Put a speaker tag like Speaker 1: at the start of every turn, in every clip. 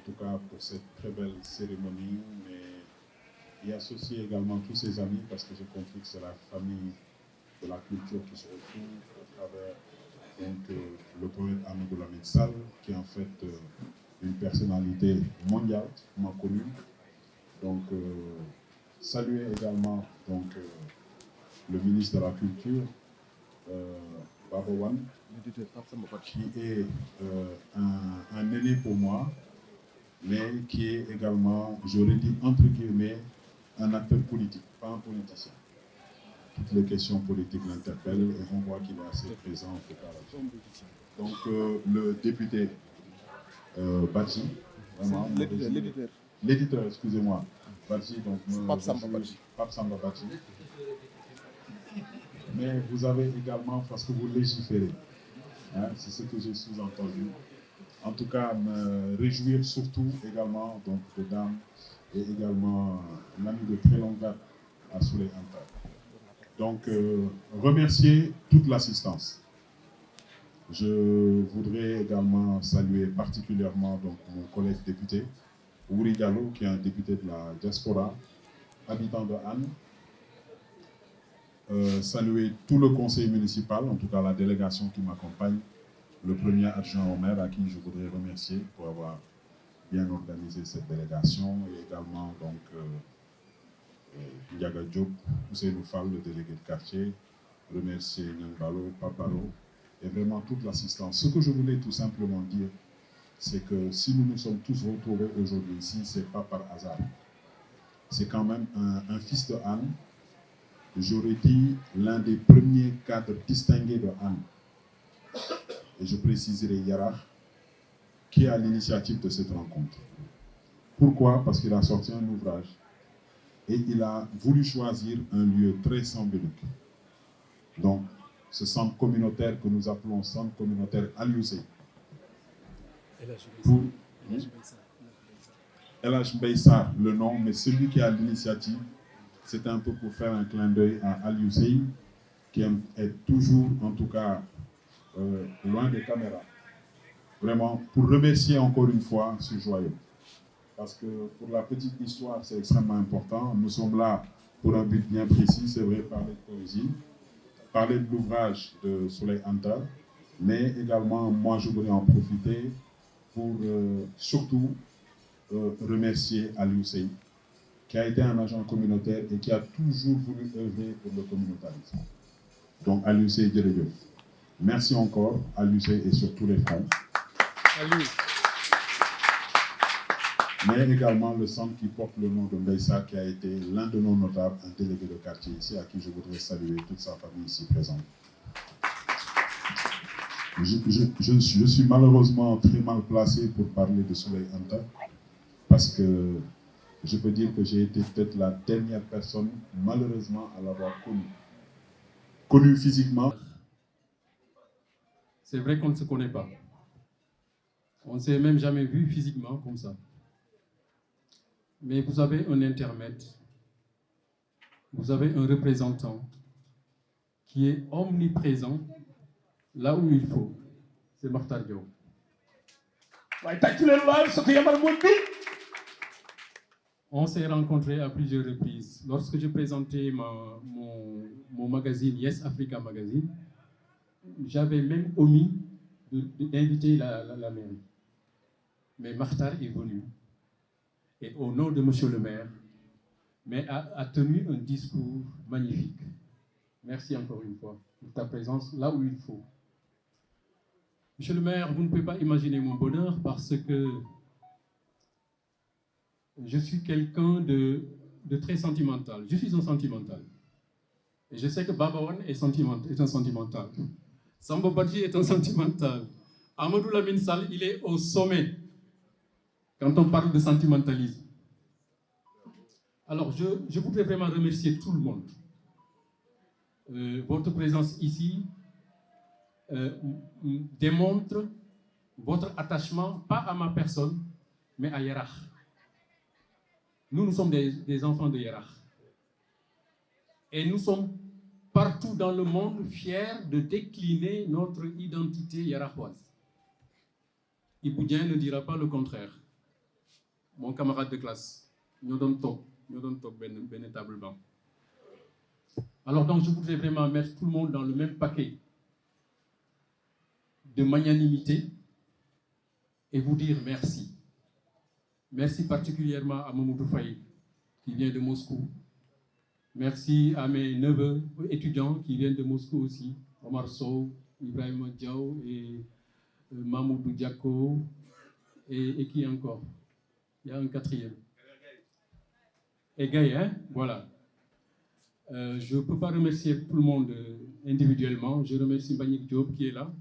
Speaker 1: tout cas pour cette très belle cérémonie, mais y associer également tous ses amis, parce que j'ai compris que c'est la famille de la culture qui se retrouve à travers le poète Amadou Lamine Sall, qui est en fait une personnalité mondiale, qu'on m'a connu. Donc, saluer également le ministre de la Culture, Baba Wan, qui est un aîné pour moi, mais qui est également, j'aurais dit entre guillemets, un acteur politique, pas un politicien. Toutes les questions politiques l'interpellent et on voit qu'il est assez présent en tout cas. Donc le député Badji, vraiment, l'éditeur, excusez-moi, Badji, donc Pape Samba Badji. Mais vous avez également, parce que vous légiférez, hein, c'est ce que j'ai sous-entendu. En tout cas, me réjouir surtout également donc, de dames et également un ami de très longue date à Souley Anta. Donc, remercier toute l'assistance. Je voudrais également saluer particulièrement donc, mon collègue député, Ouri Diallo, qui est un député de la diaspora, habitant de Anne. Saluer tout le conseil municipal, en tout cas la délégation qui m'accompagne, le premier adjoint au maire à qui je voudrais remercier pour avoir bien organisé cette délégation, et également donc Ndiaga Diop, Ousseynou Fall, le délégué de quartier, remercier Nyangbalo, Papalo, et vraiment toute l'assistance. Ce que je voulais tout simplement dire, c'est que si nous nous sommes tous retrouvés aujourd'hui ici, ce n'est pas par hasard. C'est quand même un fils de Anne, j'aurais dit l'un des premiers cadres distingués de Anne, et je préciserai Yarach, qui est à l'initiative de cette rencontre. Pourquoi? Parce qu'il a sorti un ouvrage et il a voulu choisir un lieu très symbolique. Donc, ce centre communautaire que nous appelons centre communautaire Alioussé. Pour El Hadj Mbaye Sarr, le nom, mais celui qui a l'initiative, c'est un peu pour faire un clin d'œil à Alioussé, qui est toujours, en tout cas, loin des caméras. Vraiment, pour remercier encore une fois ce joyau. Parce que pour la petite histoire, c'est extrêmement important. Nous sommes là pour un but bien précis, c'est vrai, parler de poésie, parler de l'ouvrage de Souley Anta, mais également, moi, je voulais en profiter pour surtout remercier Alioussé, qui a été un agent communautaire et qui a toujours voulu œuvrer pour le communautarisme. Donc, Alioussé Djeredjeuf. Merci encore, Alioussé, et sur tous les fronts. Mais également le centre qui porte le nom de Mbaïsa, qui a été l'un de nos notables, un délégué de quartier ici, à qui je voudrais saluer toute sa famille ici présente. Je suis malheureusement très mal placé pour parler de Souley Anta, parce que je peux dire que j'ai été peut-être la dernière personne, malheureusement, à l'avoir connu. Connu physiquement.
Speaker 2: C'est vrai qu'on ne se connaît pas. On ne s'est même jamais vu physiquement comme ça. Mais vous avez un intermède, vous avez un représentant qui est omniprésent là où il faut. C'est Makhtar Diop. On s'est rencontrés à plusieurs reprises. Lorsque je présentais mon magazine, Yes Africa Magazine, j'avais même omis d'inviter la mairie. Mais Makhtar est venu. Et au nom de Monsieur le maire, mais a tenu un discours magnifique. Merci encore une fois pour ta présence là où il faut. Monsieur le maire, vous ne pouvez pas imaginer mon bonheur parce que je suis quelqu'un de très sentimental. Je suis un sentimental. Et je sais que Baba Wan est un sentimental. Samba Badji est un sentimental. Amadou Lamine Sall, il est au sommet quand on parle de sentimentalisme. Alors, je voudrais vraiment remercier tout le monde. Votre présence ici démontre votre attachement, pas à ma personne, mais à Yarach. Nous sommes des enfants de Yarach. Et nous sommes partout dans le monde fiers de décliner notre identité yarachoise. Iboudien ne dira pas le contraire. mon camarade de classe. Nous donnons ben table banc. Alors donc je voudrais vraiment mettre tout le monde dans le même paquet de magnanimité et vous dire merci. Merci particulièrement à Mamoudou Faye qui vient de Moscou. Merci à mes neveux étudiants qui viennent de Moscou aussi, Omar Sow, Ibrahim Diaw et Mamoudou Diako et qui encore? Il y a un quatrième. Et Gaï, hein? Voilà. Je ne peux pas remercier tout le monde individuellement. Je remercie Mbagnick Diop qui est là.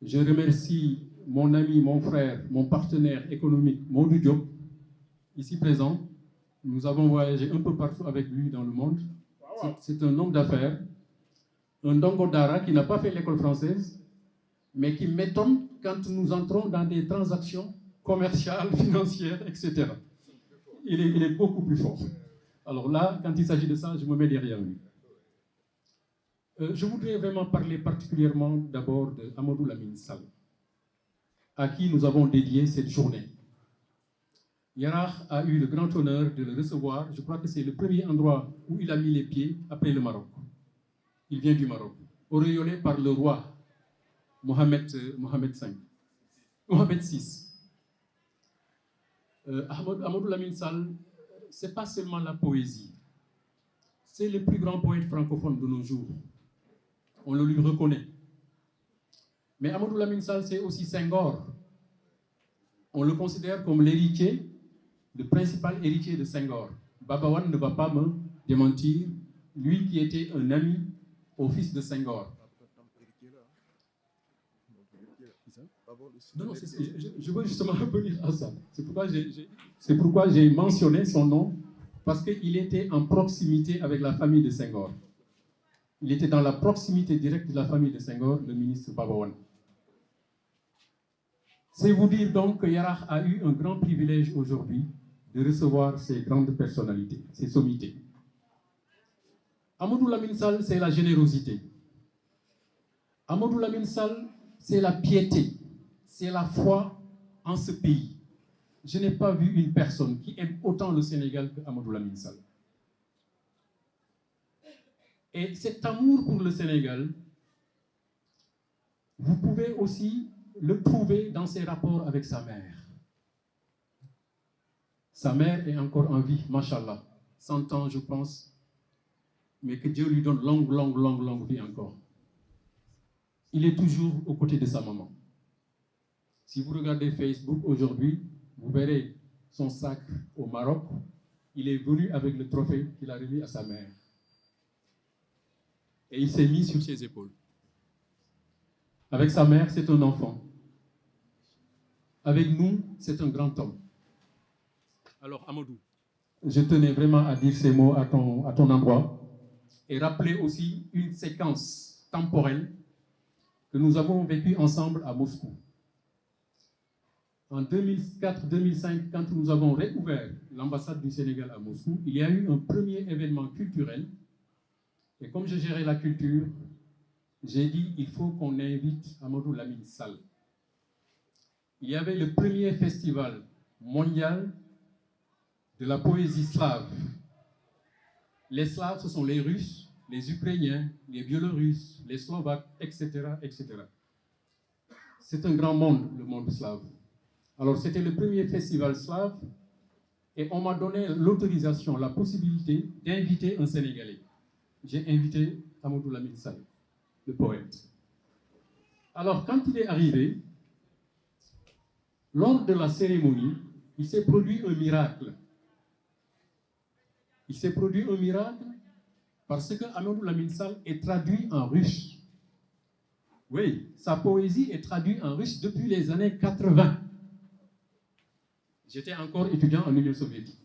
Speaker 2: Je remercie mon ami, mon frère, mon partenaire économique, Maudou Diop, ici présent. Nous avons voyagé un peu partout avec lui dans le monde. C'est un homme d'affaires, un Ndongo Dara qui n'a pas fait l'école française, mais qui m'étonne quand nous entrons dans des transactions commerciales, financières, etc. Il est beaucoup plus fort. Alors là, quand il s'agit de ça, je me mets derrière lui. Je voudrais vraiment parler particulièrement d'abord de Amadou Lamine Sall, à qui nous avons dédié cette journée. Yarach a eu le grand honneur de le recevoir. Je crois que c'est le premier endroit où il a mis les pieds après le Maroc. Il vient du Maroc, auréolé par le roi Mohamed VI. Amadou Lamine Sall, ce n'est pas seulement la poésie. C'est le plus grand poète francophone de nos jours. On le lui reconnaît. Mais Amadou Lamine Sall, c'est aussi Senghor. On le considère comme l'héritier, le principal héritier de Senghor. Babawan ne va pas me démentir, lui qui était un ami au fils de Senghor. Non, je veux justement revenir à ça. C'est pourquoi j'ai mentionné son nom, parce qu'il était en proximité avec la famille de Senghor. Il était dans la proximité directe de la famille de Senghor, le ministre Babawan. C'est vous dire donc que Yarach a eu un grand privilège aujourd'hui de recevoir ces grandes personnalités, ces sommités. Amadou Lamine Sall, c'est la générosité. Amadou Lamine Sall, c'est la piété, c'est la foi en ce pays. Je n'ai pas vu une personne qui aime autant le Sénégal que Amadou Lamine Sall. Et cet amour pour le Sénégal, vous pouvez aussi le trouver dans ses rapports avec sa mère. Sa mère est encore en vie, machallah, 100 ans je pense, mais que Dieu lui donne longue vie encore. Il est toujours aux côtés de sa maman. Si vous regardez Facebook aujourd'hui, vous verrez son sacre au Maroc. Il est venu avec le trophée qu'il a remis à sa mère. Et il s'est mis sur ses épaules. Avec sa mère, c'est un enfant. Avec nous, c'est un grand homme. Alors, Amadou, je tenais vraiment à dire ces mots à ton endroit et rappeler aussi une séquence temporelle que nous avons vécue ensemble à Moscou. En 2004-2005, quand nous avons réouvert l'ambassade du Sénégal à Moscou, il y a eu un premier événement culturel. Et comme je gérais la culture, j'ai dit il faut qu'on invite Amadou Lamine Sall. Il y avait le premier festival mondial de la poésie slave. Les Slaves, ce sont les Russes, les Ukrainiens, les Biélorusses, les Slovaques, etc., etc. C'est un grand monde, le monde slave. Alors, c'était le premier festival slave et on m'a donné l'autorisation, la possibilité d'inviter un Sénégalais. J'ai invité Amadou Lamine Sall, le poète. Alors, quand il est arrivé, lors de la cérémonie, il s'est produit un miracle. Il s'est produit un miracle parce que Amadou Lamine Sall est traduit en russe. Oui, sa poésie est traduite en russe depuis les années 80. J'étais encore étudiant en Union soviétique.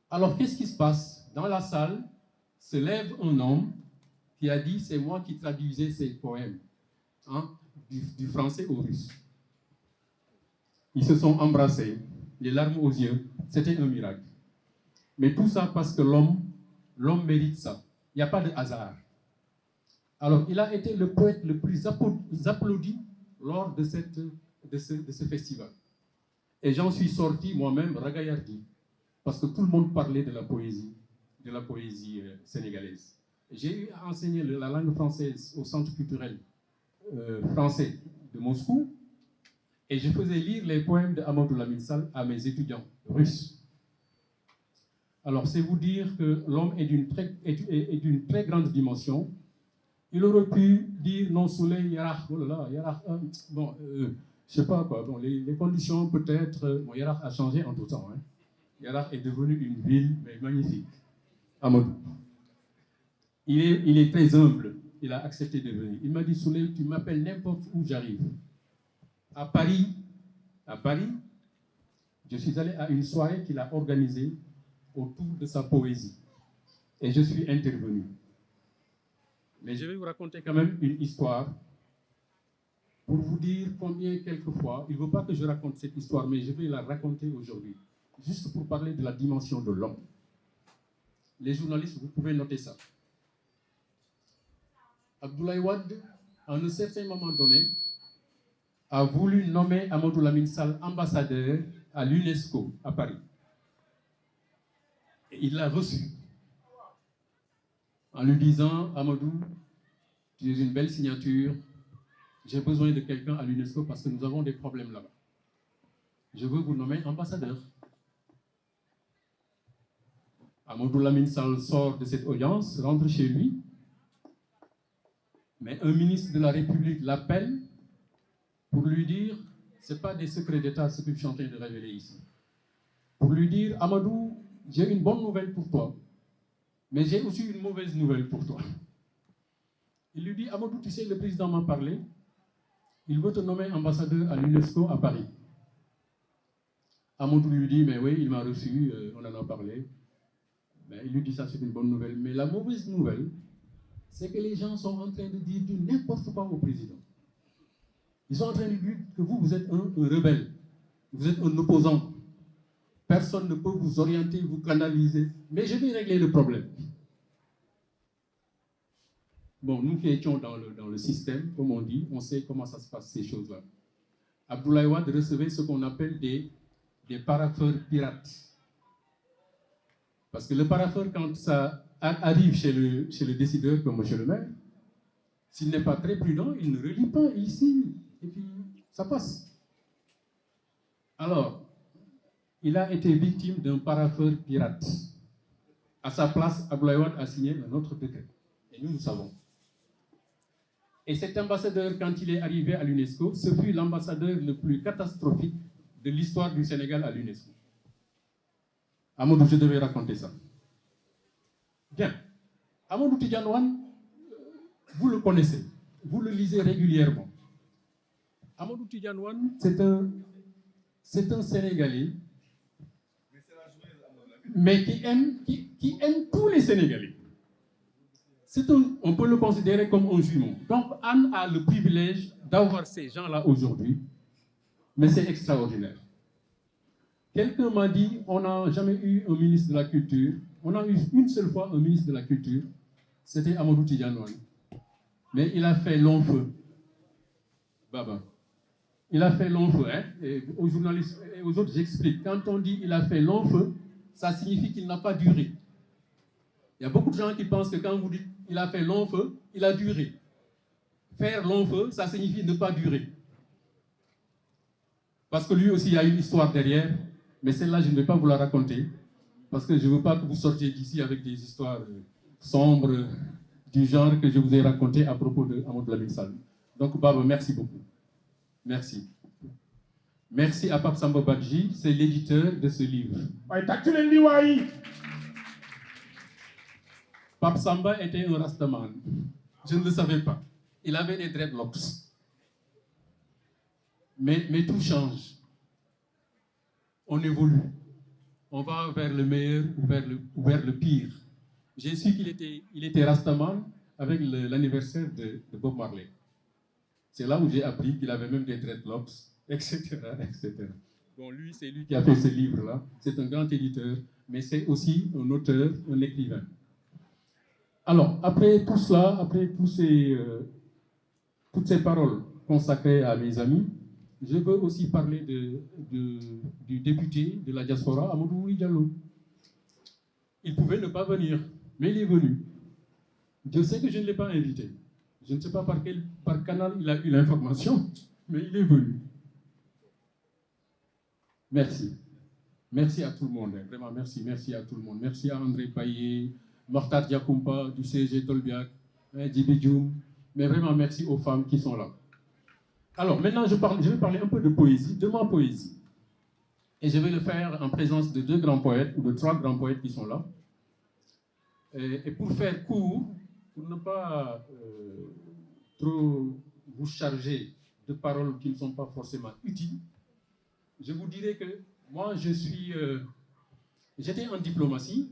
Speaker 2: Alors, qu'est-ce qui se passe? Dans la salle, se lève un homme qui a dit « c'est moi qui traduisais ces poèmes hein, du français au russe ». Ils se sont embrassés, les larmes aux yeux, c'était un miracle. Mais tout ça parce que l'homme mérite ça. Il n'y a pas de hasard. Alors, il a été le poète le plus applaudi lors de ce festival. Et j'en suis sorti moi-même ragaillardi, parce que tout le monde parlait de la poésie sénégalaise. J'ai enseigné la langue française au Centre culturel français de Moscou, et je faisais lire les poèmes de Amadou Lamine Sall à mes étudiants russes. Alors, c'est vous dire que l'homme est d'une très grande dimension. Il aurait pu dire non soleil, Yarach, oh là là, Yarach, bon, je sais pas quoi, bon, les conditions peut-être, bon, Yarach a changé en tout temps. Hein. Yarach est devenu une ville mais magnifique. Amadou. Il est très humble, il a accepté de venir. Il m'a dit, Soleil, tu m'appelles n'importe où j'arrive. À Paris, je suis allé à une soirée qu'il a organisée autour de sa poésie. Et je suis intervenu. Mais je vais vous raconter quand même une histoire pour vous dire combien, quelquefois, il ne veut pas que je raconte cette histoire, mais je vais la raconter aujourd'hui, juste pour parler de la dimension de l'homme. Les journalistes, vous pouvez noter ça. Abdoulaye Wade, à un certain moment donné, a voulu nommer Amadou Lamine Sall ambassadeur à l'UNESCO à Paris. Et il l'a reçu en lui disant, Amadou, tu es une belle signature, j'ai besoin de quelqu'un à l'UNESCO parce que nous avons des problèmes là-bas. Je veux vous nommer ambassadeur. Amadou Lamine Sall sort de cette audience, rentre chez lui, mais un ministre de la République l'appelle pour lui dire, ce n'est pas des secrets d'État ce que je suis en train de révéler ici, pour lui dire, Amadou, j'ai une bonne nouvelle pour toi, mais j'ai aussi une mauvaise nouvelle pour toi. Il lui dit, Amadou, tu sais, le président m'a parlé, il veut te nommer ambassadeur à l'UNESCO à Paris. Amadou lui dit, mais oui, il m'a reçu, on en a parlé. Ben, il lui dit, ça c'est une bonne nouvelle. Mais la mauvaise nouvelle, c'est que les gens sont en train de dire du n'importe quoi au président. Ils sont en train de dire que vous êtes un rebelle, vous êtes un opposant. Personne ne peut vous orienter, vous canaliser. Mais je vais régler le problème. Bon, nous qui étions dans le système, comme on dit, on sait comment ça se passe, ces choses-là. Abdoulaye Wade recevait ce qu'on appelle des parapheurs pirates. Parce que le parapheur, quand ça arrive chez le décideur comme M. le maire, s'il n'est pas très prudent, il ne relit pas, il signe, et puis ça passe. Alors, il a été victime d'un parapheur pirate. À sa place, Abdoulaye Wade a signé un autre décret. Et nous savons. Et cet ambassadeur, quand il est arrivé à l'UNESCO, ce fut l'ambassadeur le plus catastrophique de l'histoire du Sénégal à l'UNESCO. Amadou, je devais raconter ça. Bien. Amadou Tidjane Wane, vous le connaissez, vous le lisez régulièrement. Amadou Tidjane Wane, c'est un Sénégalais, mais qui aime tous les Sénégalais. On peut le considérer comme un jumeau. Donc Anne a le privilège d'avoir ces gens-là aujourd'hui, mais c'est extraordinaire. Quelqu'un m'a dit, on n'a jamais eu un ministre de la Culture, on a eu une seule fois un ministre de la Culture, c'était Amadou Tidjane Wane. Mais il a fait long feu. Baba. Il a fait long feu, hein? Et aux journalistes et aux autres, j'explique. Quand on dit il a fait long feu, ça signifie qu'il n'a pas duré. Il y a beaucoup de gens qui pensent que quand vous dites il a fait long feu, il a duré. Faire long feu, ça signifie ne pas durer. Parce que lui aussi, il y a une histoire derrière, mais celle-là, je ne vais pas vous la raconter, parce que je ne veux pas que vous sortiez d'ici avec des histoires sombres du genre que je vous ai raconté à propos de Amadou Lamine Sall. Donc, Baba, merci beaucoup. Merci. Merci à Pape Samba Badji, c'est l'éditeur de ce livre. Pape Samba était un rastaman. Je ne le savais pas. Il avait des dreadlocks. Mais tout change. On évolue. On va vers le meilleur ou vers le pire. J'ai su qu'il était rastaman avec l'anniversaire de Bob Marley. C'est là où j'ai appris qu'il avait même des dreadlocks, etc., etc. Bon, lui, c'est lui qui a fait ce livre-là. C'est un grand éditeur, mais c'est aussi un auteur, un écrivain. Alors, après tout cela, après toutes ces paroles consacrées à mes amis, je veux aussi parler du député de la diaspora, Amadou Diallo. Il pouvait ne pas venir, mais il est venu. Dieu sait que je ne l'ai pas invité. Je ne sais pas par canal il a eu l'information, mais il est venu. Merci. Merci à tout le monde, vraiment merci à tout le monde. Merci à André Payet, Mortar Diakoumpa du CG Tolbiac, Djibi Djoum, mais vraiment merci aux femmes qui sont là. Alors maintenant, je vais parler un peu de poésie, de ma poésie. Et je vais le faire en présence de 2 grands poètes, ou de 3 grands poètes qui sont là. Et pour faire court, pour ne pas trop vous charger de paroles qui ne sont pas forcément utiles, je vous dirais que moi, j'étais en diplomatie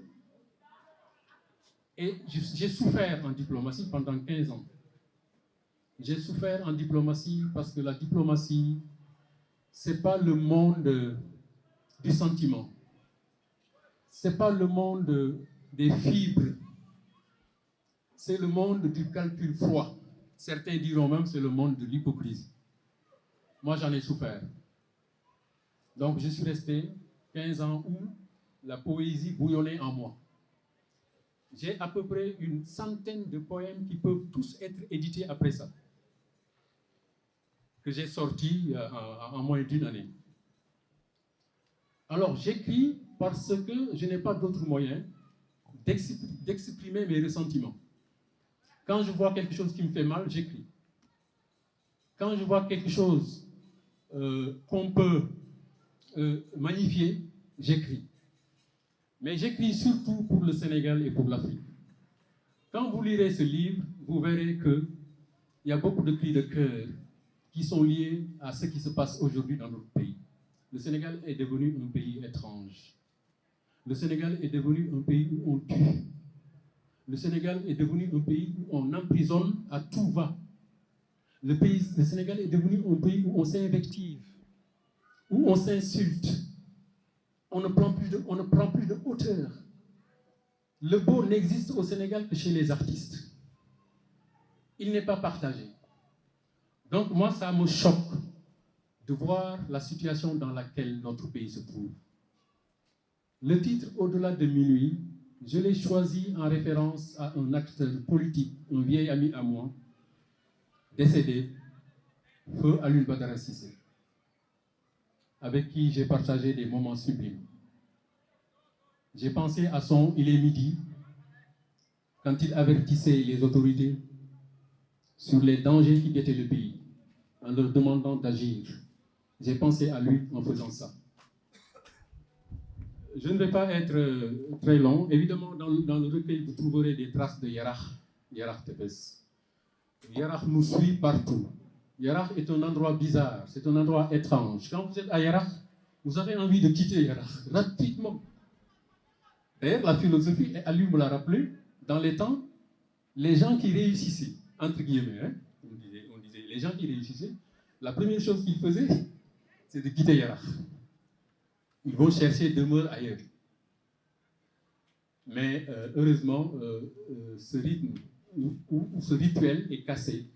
Speaker 2: et j'ai souffert en diplomatie pendant 15 ans. J'ai souffert en diplomatie parce que la diplomatie, ce n'est pas le monde du sentiment. Ce n'est pas le monde des fibres. C'est le monde du calcul froid. Certains diront même que c'est le monde de l'hypocrisie. Moi, j'en ai souffert. Donc, je suis resté 15 ans où la poésie bouillonnait en moi. J'ai à peu près une centaine de poèmes qui peuvent tous être édités après ça, que j'ai sortis en moins d'1 année. Alors, j'écris parce que je n'ai pas d'autre moyen d'exprimer mes ressentiments. Quand je vois quelque chose qui me fait mal, j'écris. Quand je vois quelque chose qu'on peut magnifier, j'écris. Mais j'écris surtout pour le Sénégal et pour l'Afrique. Quand vous lirez ce livre, vous verrez qu'il y a beaucoup de cris de cœur qui sont liés à ce qui se passe aujourd'hui dans notre pays. Le Sénégal est devenu un pays étrange. Le Sénégal est devenu un pays où on tue. Le Sénégal est devenu un pays où on emprisonne à tout va. Le Sénégal est devenu un pays où on s'invective, où on s'insulte. On ne prend plus de hauteur. Le beau n'existe au Sénégal que chez les artistes. Il n'est pas partagé. Donc moi, ça me choque de voir la situation dans laquelle notre pays se trouve. Le titre « Au-delà de minuit », je l'ai choisi en référence à un acteur politique, un vieil ami à moi, décédé, Feu Alioune Badara Cissé, avec qui j'ai partagé des moments sublimes. J'ai pensé à son « Il est midi » quand il avertissait les autorités sur les dangers qui guettaient le pays, en leur demandant d'agir. J'ai pensé à lui en faisant ça. Je ne vais pas être très long. Évidemment, dans le recueil, vous trouverez des traces de Yarakh Tefes. Yarakh nous suit partout. Yarakh est un endroit bizarre, c'est un endroit étrange. Quand vous êtes à Yarakh, vous avez envie de quitter Yarakh rapidement. D'ailleurs, la philosophie, Ali me l'a rappelé, dans les temps, les gens qui réussissaient, entre guillemets, hein, on disait, les gens qui réussissaient, la première chose qu'ils faisaient, c'est de quitter Yarakh. Ils vont chercher demeure ailleurs. Mais heureusement, ce rythme ou ce rituel est cassé.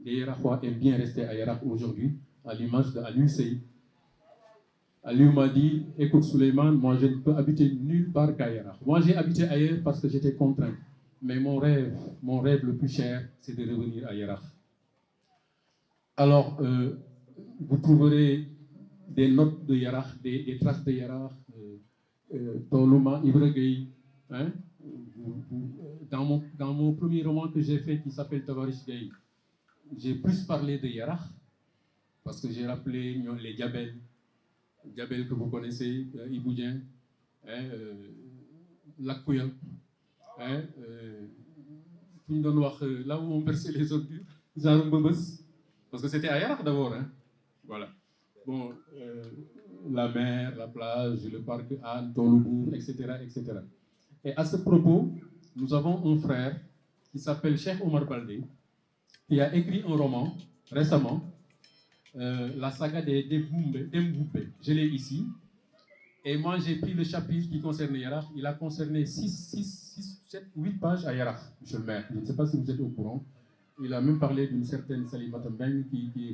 Speaker 2: Les Yarakhois aiment bien rester à Yarakh aujourd'hui, à l'image d'Aliou Sey. Aliou m'a dit, écoute Souleymane, moi je ne peux habiter nulle part qu'à Yarakh. Moi j'ai habité ailleurs parce que j'étais contraint. Mais mon rêve le plus cher, c'est de revenir à Yarakh. Alors, vous trouverez des notes de Yarakh, des traces de Yarakh, Tolouma, Ibrahim. Hein? Dans mon premier roman que j'ai fait qui s'appelle Tavarish Gay, j'ai plus parlé de Yarakh parce que j'ai rappelé les Diabel que vous connaissez, Iboudien, hein, Lakouya, hein, là où on versait les ordures, parce que c'était à Yarakh d'abord. Hein? Voilà. Bon, la mer, la plage, le parc Anne, Tolobour, etc., etc. Et à ce propos, nous avons un frère qui s'appelle Cheikh Omar Baldé, qui a écrit un roman récemment, la saga des Demboubé. Je l'ai ici. Et moi, j'ai pris le chapitre qui concerne Yarakh. Il a concerné 6, 7, 8 pages à Yarakh, monsieur le maire. Je ne sais pas si vous êtes au courant. Il a même parlé d'une certaine Salimata Mbeng qui est